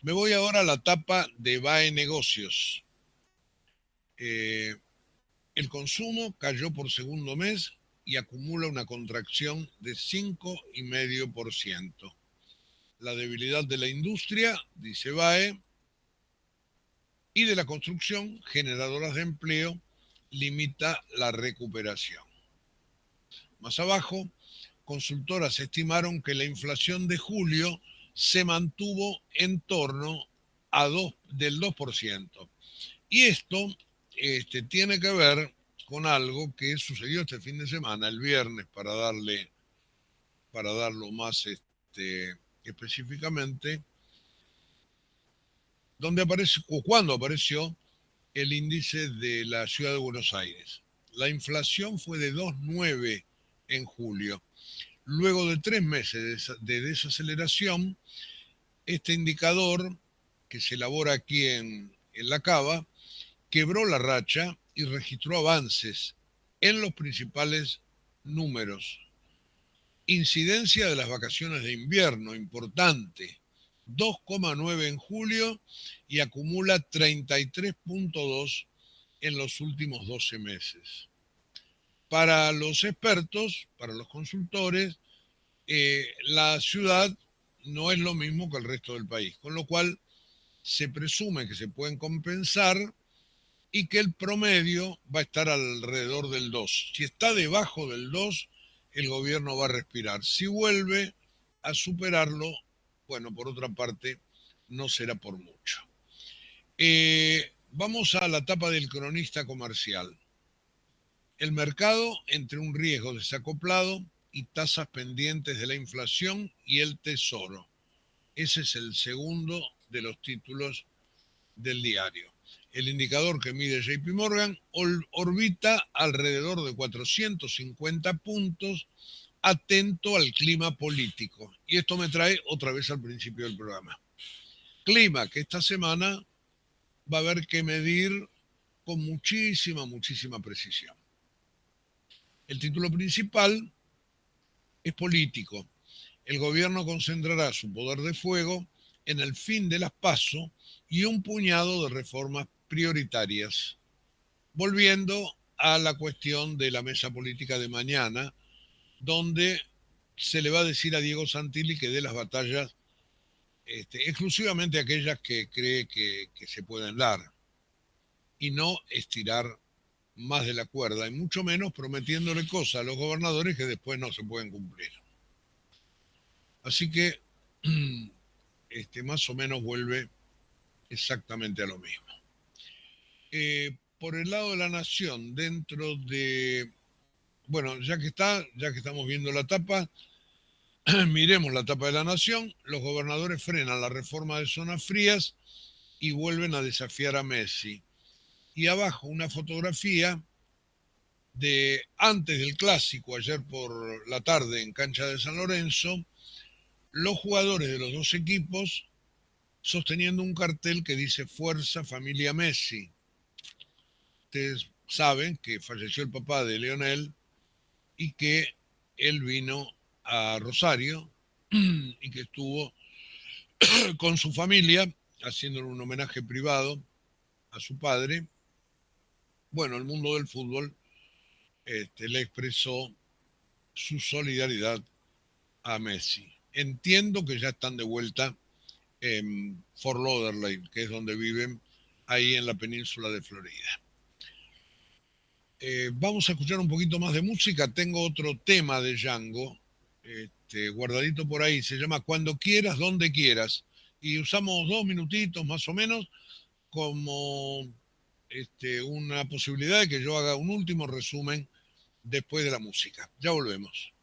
Me voy ahora a la tapa de BAE Negocios. El consumo cayó por segundo mes y acumula una contracción de 5,5%. La debilidad de la industria, dice BAE, y de la construcción, generadoras de empleo, limita la recuperación. Más abajo, consultoras estimaron que la inflación de julio se mantuvo en torno a del 2%. Y esto tiene que ver con algo que sucedió este fin de semana, el viernes, para darlo más específicamente, cuando apareció el índice de la ciudad de Buenos Aires. La inflación fue de 2,9 en julio. Luego de 3 meses de desaceleración, este indicador que se elabora aquí en la Cava quebró la racha y registró avances en los principales números. Incidencia de las vacaciones de invierno, importante, 2,9 en julio y acumula 33,2 en los últimos 12 meses. Para los expertos, para los consultores, la ciudad no es lo mismo que el resto del país, con lo cual se presume que se pueden compensar y que el promedio va a estar alrededor del 2. Si está debajo del 2, el gobierno va a respirar. Si vuelve a superarlo, bueno, por otra parte, no será por mucho. Vamos a la tapa del cronista comercial. El mercado entre un riesgo desacoplado y tasas pendientes de la inflación y el tesoro. Ese es el segundo de los títulos del diario. El indicador que mide JP Morgan orbita alrededor de 450 puntos, atento al clima político. Y esto me trae otra vez al principio del programa. Clima que esta semana va a haber que medir con muchísima precisión. El título principal es político. El gobierno concentrará su poder de fuego en el fin de las PASO y un puñado de reformas prioritarias. Volviendo a la cuestión de la mesa política de mañana, donde se le va a decir a Diego Santilli que dé las batallas exclusivamente aquellas que cree que se pueden dar y no estirar más de la cuerda, y mucho menos prometiéndole cosas a los gobernadores que después no se pueden cumplir. Así que más o menos vuelve exactamente a lo mismo. Por el lado de la Nación, dentro de... Bueno, ya que estamos viendo la tapa, miremos la tapa de la Nación. Los gobernadores frenan la reforma de zonas frías y vuelven a desafiar a Messi. y abajo una fotografía de antes del clásico, ayer por la tarde en cancha de San Lorenzo, los jugadores de los dos equipos sosteniendo un cartel que dice Fuerza Familia Messi. Ustedes saben que falleció el papá de Lionel y que él vino a Rosario y que estuvo con su familia haciéndole un homenaje privado a su padre. Bueno, el mundo del fútbol le expresó su solidaridad a Messi. Entiendo que ya están de vuelta en Fort Lauderdale, que es donde viven, ahí en la península de Florida. Vamos a escuchar un poquito más de música. Tengo otro tema de Django, guardadito por ahí, se llama Cuando quieras, donde quieras, y usamos 2 minutitos más o menos como una posibilidad de que yo haga un último resumen después de la música. Ya volvemos.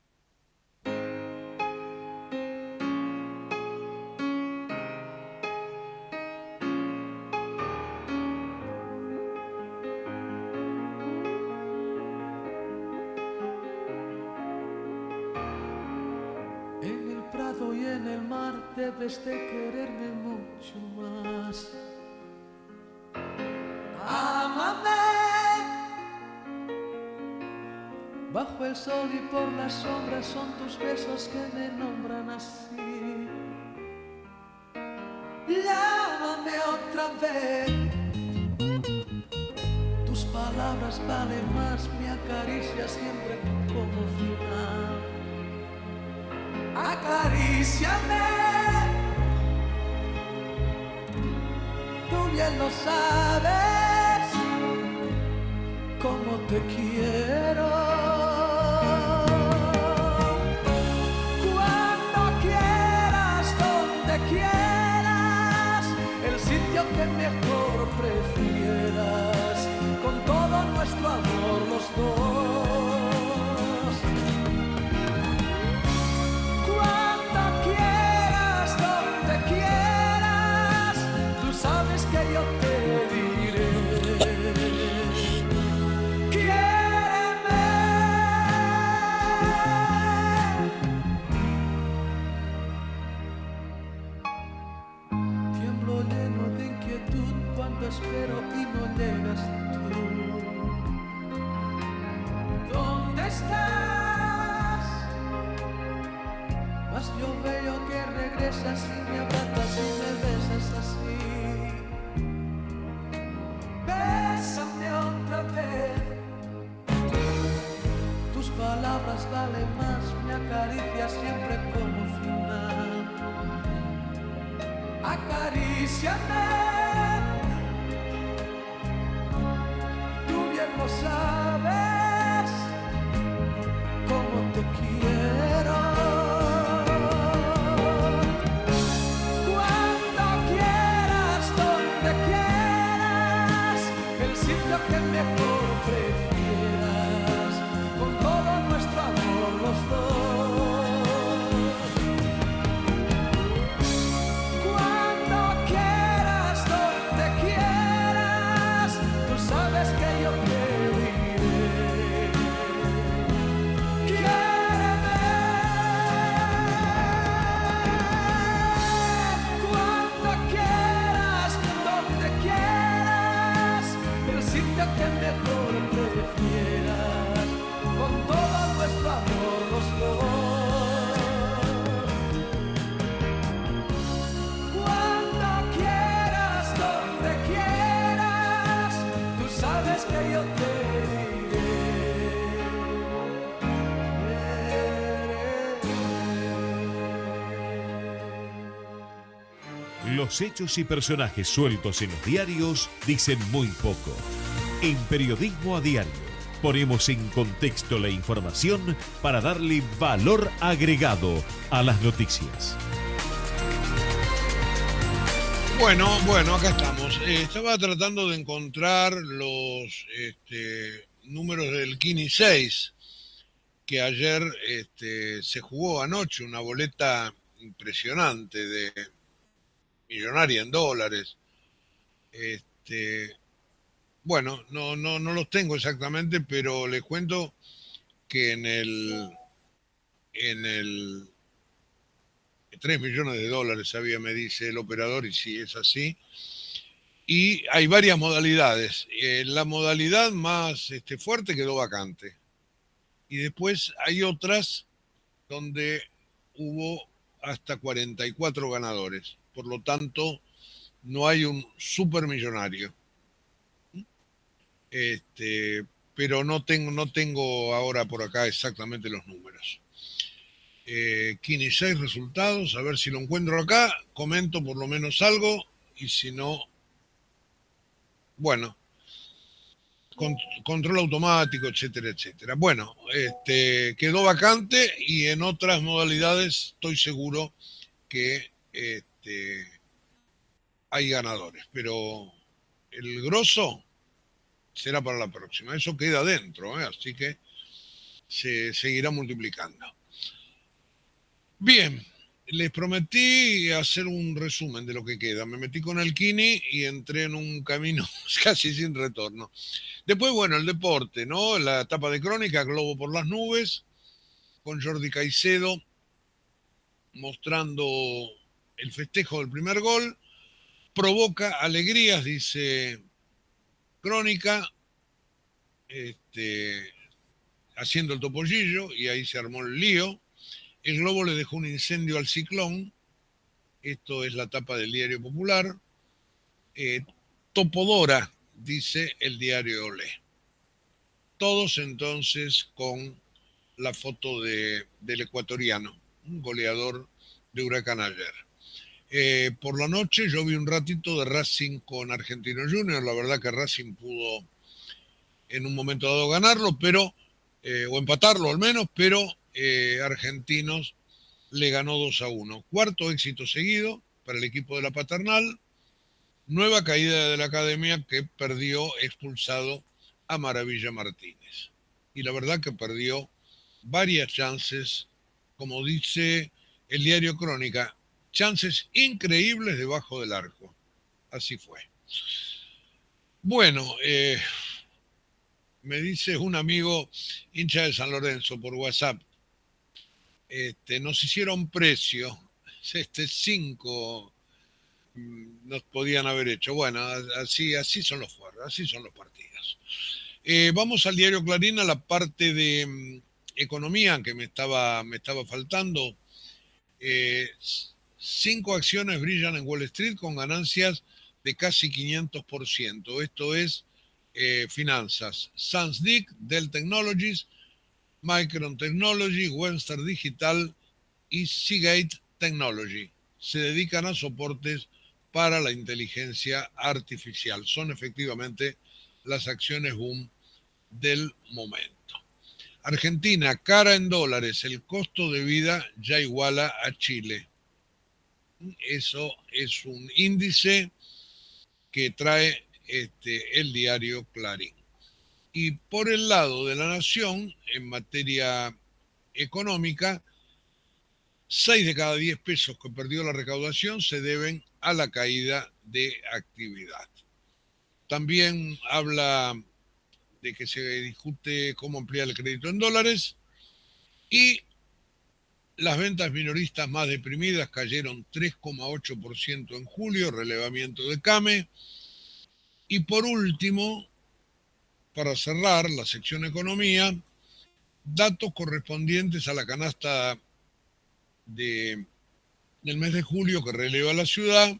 En el prado y en el mar debes de quererme mucho más. Ámame. Bajo el sol y por las sombras son tus besos que me nombran así. Llámame otra vez. Tus palabras valen más, me acaricias siempre como final. Acaríciame. Tú bien lo sabes, cómo te quiero. Cuando quieras, donde quieras, el sitio que mejor prefieras, con todo nuestro amor los dos. Cuando quieras, donde quieras, tú sabes que yo te diré. Espero y no llegas tú. ¿Dónde estás? Mas yo veo que regresas y me abrazas y me besas así. Bésame otra vez. Tus palabras valen más, me acaricias siempre como final. Acaríciame. Lo sabes, cómo te quiero. Cuando quieras, donde quieras, el sitio que mejor prefieras, con todo nuestro amor los dos. Cuando quieras, donde quieras, tú sabes que yo te que mejor prefieras, con todo nuestro amor los dos. Cuando quieras, donde quieras, tú sabes que yo te diré. Los hechos y personajes sueltos en los diarios dicen muy poco. En Periodismo a Diario ponemos en contexto la información para darle valor agregado a las noticias. Bueno, acá estamos. Estaba tratando de encontrar los números del Kini 6, que ayer se jugó anoche, una boleta impresionante millonaria en dólares. Bueno, no los tengo exactamente, pero les cuento que en el 3 millones de dólares había, me dice el operador, y sí, es así. Y hay varias modalidades. La modalidad más fuerte quedó vacante. Y después hay otras donde hubo hasta 44 ganadores. Por lo tanto, no hay un supermillonario. Pero no tengo ahora por acá exactamente los números. Kini 6 resultados, a ver si lo encuentro acá, comento por lo menos algo, y si no, bueno, control automático, etcétera, etcétera. Bueno, quedó vacante, y en otras modalidades estoy seguro que hay ganadores, pero el grosso será para la próxima. Eso queda dentro, así que se seguirá multiplicando. Bien, les prometí hacer un resumen de lo que queda. Me metí con el Kini y entré en un camino casi sin retorno. Después, bueno, el deporte, ¿no? La etapa de crónica, Globo por las nubes, con Jordi Caicedo mostrando el festejo del primer gol. Provoca alegrías, dice Crónica, haciendo el topollillo, y ahí se armó el lío. El Globo le dejó un incendio al Ciclón. Esto es la tapa del Diario Popular. Topodora, dice el diario Olé. Todos entonces con la foto del ecuatoriano, un goleador de Huracán ayer. Por la noche yo vi un ratito de Racing con Argentino Junior. La verdad que Racing pudo en un momento dado ganarlo, pero o empatarlo al menos, pero Argentinos le ganó 2-1. Cuarto éxito seguido para el equipo de la Paternal. Nueva caída de la Academia, que perdió expulsado a Maravilla Martínez. Y la verdad que perdió varias chances, como dice el diario Crónica, chances increíbles debajo del arco. Así fue. Bueno, me dice un amigo hincha de San Lorenzo por WhatsApp, nos hicieron precio, 5 nos podían haber hecho. Bueno, así son los partidos. Vamos al diario Clarín, a la parte de economía que me estaba faltando. 5 acciones brillan en Wall Street con ganancias de casi 500%. Esto es finanzas. SunSdic, Dell Technologies, Micron Technology, Webster Digital y Seagate Technology. Se dedican a soportes para la inteligencia artificial. Son efectivamente las acciones boom del momento. Argentina, cara en dólares, el costo de vida ya iguala a Chile. Eso es un índice que trae el diario Clarín. Y por el lado de la Nación, en materia económica, 6 de cada 10 pesos que perdió la recaudación se deben a la caída de actividad. También habla de que se discute cómo ampliar el crédito en dólares, y las ventas minoristas más deprimidas cayeron 3,8% en julio, relevamiento de CAME. Y por último, para cerrar la sección economía, datos correspondientes a la canasta del mes de julio que releva la ciudad.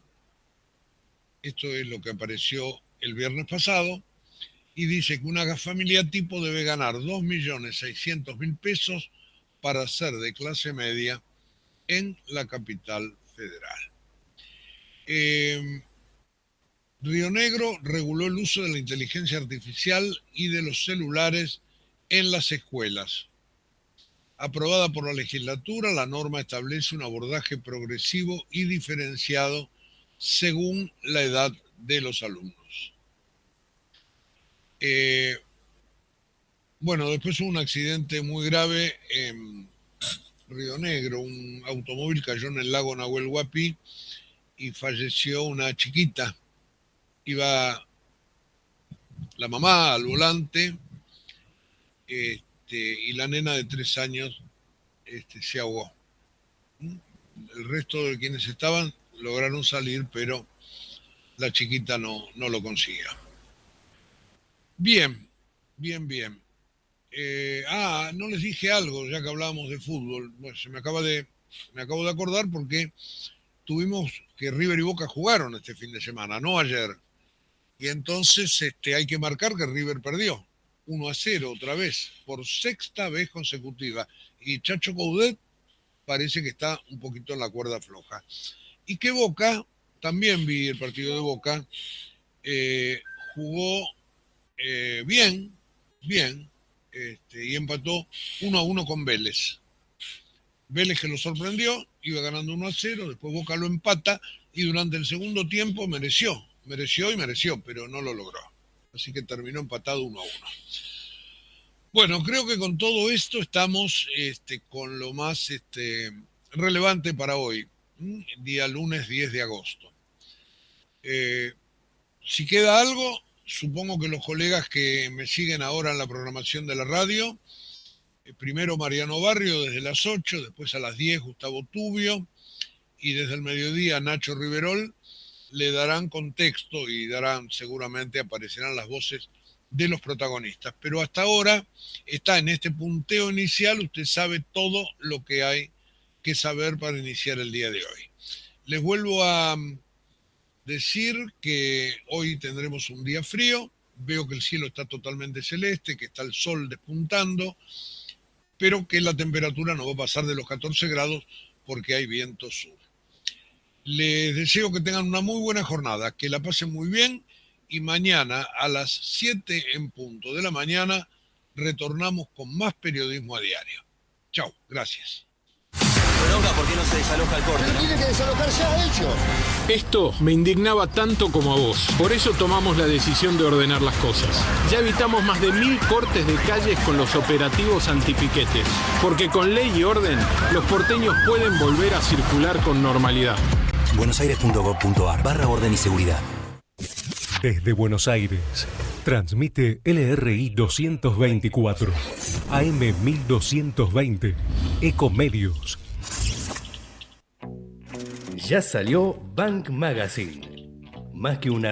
Esto es lo que apareció el viernes pasado, y dice que una familia tipo debe ganar 2.600.000 pesos para ser de clase media en la capital federal. Río Negro reguló el uso de la inteligencia artificial y de los celulares en las escuelas. Aprobada por la legislatura, la norma establece un abordaje progresivo y diferenciado según la edad de los alumnos. Bueno, después hubo un accidente muy grave en Río Negro. Un automóvil cayó en el lago Nahuel Huapi y falleció una chiquita. Iba la mamá al volante, y la nena de 3 años se ahogó. El resto de quienes estaban lograron salir, pero la chiquita no lo consiguió. Bien. No les dije algo, ya que hablábamos de fútbol. Bueno, me acabo de acordar porque tuvimos que River y Boca jugaron este fin de semana, no ayer. Y entonces hay que marcar que River perdió 1-0 otra vez, por 6ª vez consecutiva. Y Chacho Coudet parece que está un poquito en la cuerda floja. Y que Boca, también vi el partido de Boca, jugó bien, y empató 1-1 con Vélez. Vélez, que lo sorprendió, iba ganando 1-0, después Boca lo empata y durante el segundo tiempo mereció, pero no lo logró. Así que terminó empatado 1-1. Bueno, creo que con todo esto estamos con lo más relevante para hoy, día lunes 10 de agosto. Si queda algo, supongo que los colegas que me siguen ahora en la programación de la radio, primero Mariano Barrio desde las 8, después a las 10 Gustavo Tubio, y desde el mediodía Nacho Riverol, le darán contexto y seguramente aparecerán las voces de los protagonistas. Pero hasta ahora está en este punteo inicial, usted sabe todo lo que hay que saber para iniciar el día de hoy. Les vuelvo a decir que hoy tendremos un día frío, veo que el cielo está totalmente celeste, que está el sol despuntando, pero que la temperatura no va a pasar de los 14 grados porque hay viento sur. Les deseo que tengan una muy buena jornada, que la pasen muy bien, y mañana a las 7 en punto de la mañana retornamos con más periodismo a diario. Chau, gracias. Bronca, ¿por qué no se desaloja el corte? Pero tiene que desalojar ya hecho. Esto me indignaba tanto como a vos. Por eso tomamos la decisión de ordenar las cosas. Ya evitamos más de 1000 cortes de calles con los operativos antipiquetes. Porque con ley y orden, los porteños pueden volver a circular con normalidad. buenosaires.gov.ar/orden y seguridad. Desde Buenos Aires, transmite LRI 224, AM 1220, Ecomedios. Ya salió Bank Magazine. Más que un artículo.